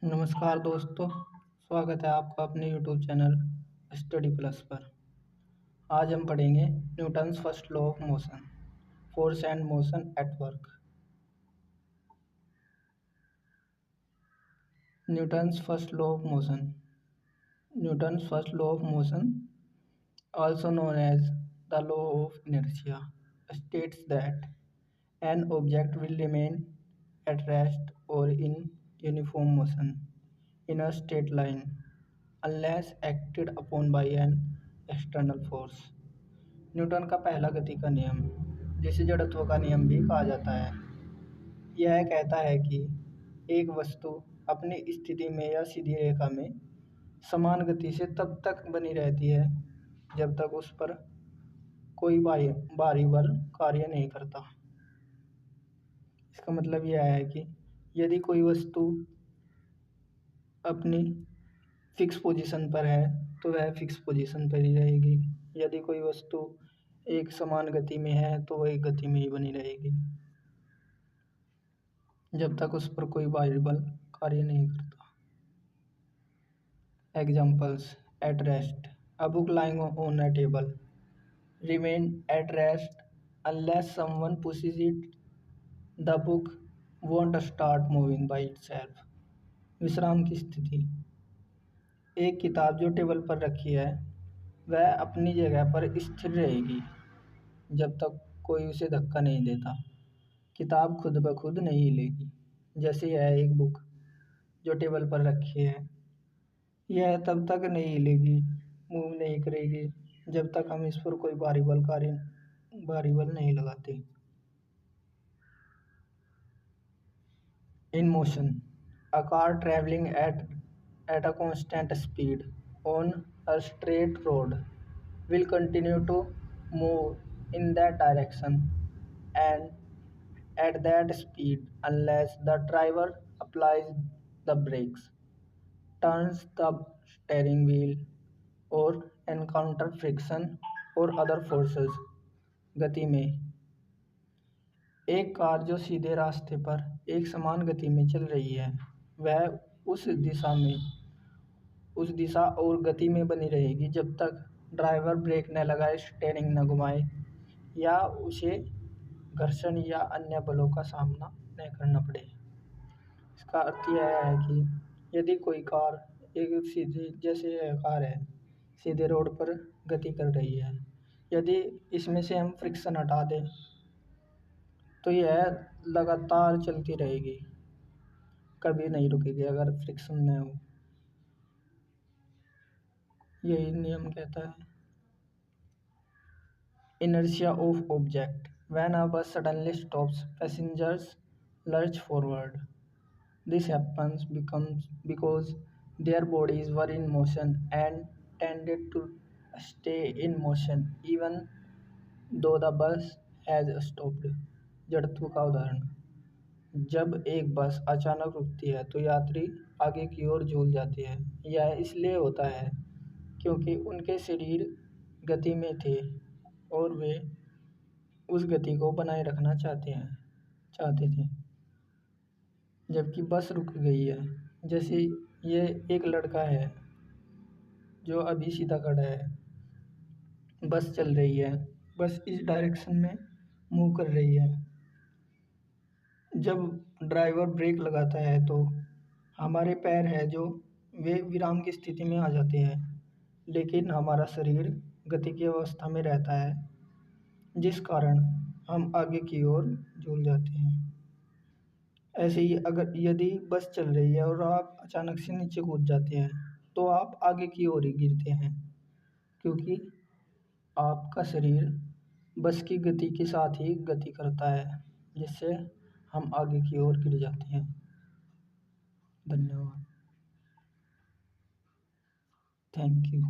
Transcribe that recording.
नमस्कार दोस्तों, स्वागत है आपका अपने यूट्यूब चैनल स्टडी प्लस पर। आज हम पढ़ेंगे Newton's first law of motion, force and motion at work. Newton's first law of motion. Newton's first law of motion, also known as the law of inertia, states that an object will remain at rest or in uniform motion in a straight line unless acted upon by an external force। Newton का पहला गति का नियम, जिसे जड़त्व का नियम भी कहा जाता है, यह कहता है कि एक वस्तु अपनी स्थिति में या सीधी रेखा में समान गति से तब तक बनी रहती है जब तक उस पर कोई बाहरी बल कार्य नहीं करता। इसका मतलब यह है कि यदि कोई वस्तु अपनी फिक्स पोजीशन पर है तो वह फिक्स पोजीशन पर ही रहेगी। यदि कोई वस्तु एक समान गति में है तो वह एक गति में ही बनी रहेगी जब तक उस पर कोई बाहरी बल कार्य नहीं करता। Examples: at rest, a book lying on a table remain at rest unless someone pushes it. The book won't start moving by itself. विश्राम की स्थिति, एक किताब जो टेबल पर रखी है वह अपनी जगह पर स्थिर रहेगी जब तक कोई उसे धक्का नहीं देता। किताब खुद ब खुद नहीं हिलेगी। जैसे यह एक बुक जो टेबल पर रखी है, यह तब तक नहीं हिलेगी, मूव नहीं करेगी जब तक हम इस पर कोई बाहरी बल नहीं लगाते। In motion, a car travelling at a constant speed on a straight road will continue to move in that direction and at that speed unless the driver applies the brakes, turns the steering wheel, or encounter friction or other forces। गति में, एक car जो सीधे रास्ते पर एक समान गति में चल रही है वह उस दिशा और गति में बनी रहेगी जब तक ड्राइवर ब्रेक न लगाए, स्टीयरिंग न घुमाए या उसे घर्षण या अन्य बलों का सामना न करना पड़े। इसका अर्थ यह है कि यदि कोई कार एक सीधी, जैसे यह कार है, सीधे रोड पर गति कर रही है, यदि इसमें से हम फ्रिक्शन हटा दें तो यह लगातार चलती रहेगी, कभी नहीं रुकेगी अगर फ्रिक्शन न हो। यही नियम कहता है। Inertia of object, when a bus suddenly stops, passengers lurch forward. This happens because their bodies were in motion and tended to stay in motion even though the bus has stopped। जड़त्व का उदाहरण, जब एक बस अचानक रुकती है तो यात्री आगे की ओर झूल जाते हैं। यह इसलिए होता है क्योंकि उनके शरीर गति में थे और वे उस गति को बनाए रखना चाहते थे जबकि बस रुक गई है। जैसे ये एक लड़का है जो अभी सीधा खड़ा है, बस चल रही है, बस इस डायरेक्शन में मूव कर रही है। जब ड्राइवर ब्रेक लगाता है तो हमारे पैर है जो वे विराम की स्थिति में आ जाते हैं, लेकिन हमारा शरीर गति की अवस्था में रहता है जिस कारण हम आगे की ओर झूल जाते हैं। ऐसे ही यदि बस चल रही है और आप अचानक से नीचे कूद जाते हैं तो आप आगे की ओर ही गिरते हैं क्योंकि आपका शरीर बस की गति के साथ ही गति करता है, जिससे हम आगे की ओर गिर जाते हैं। धन्यवाद। Thank you.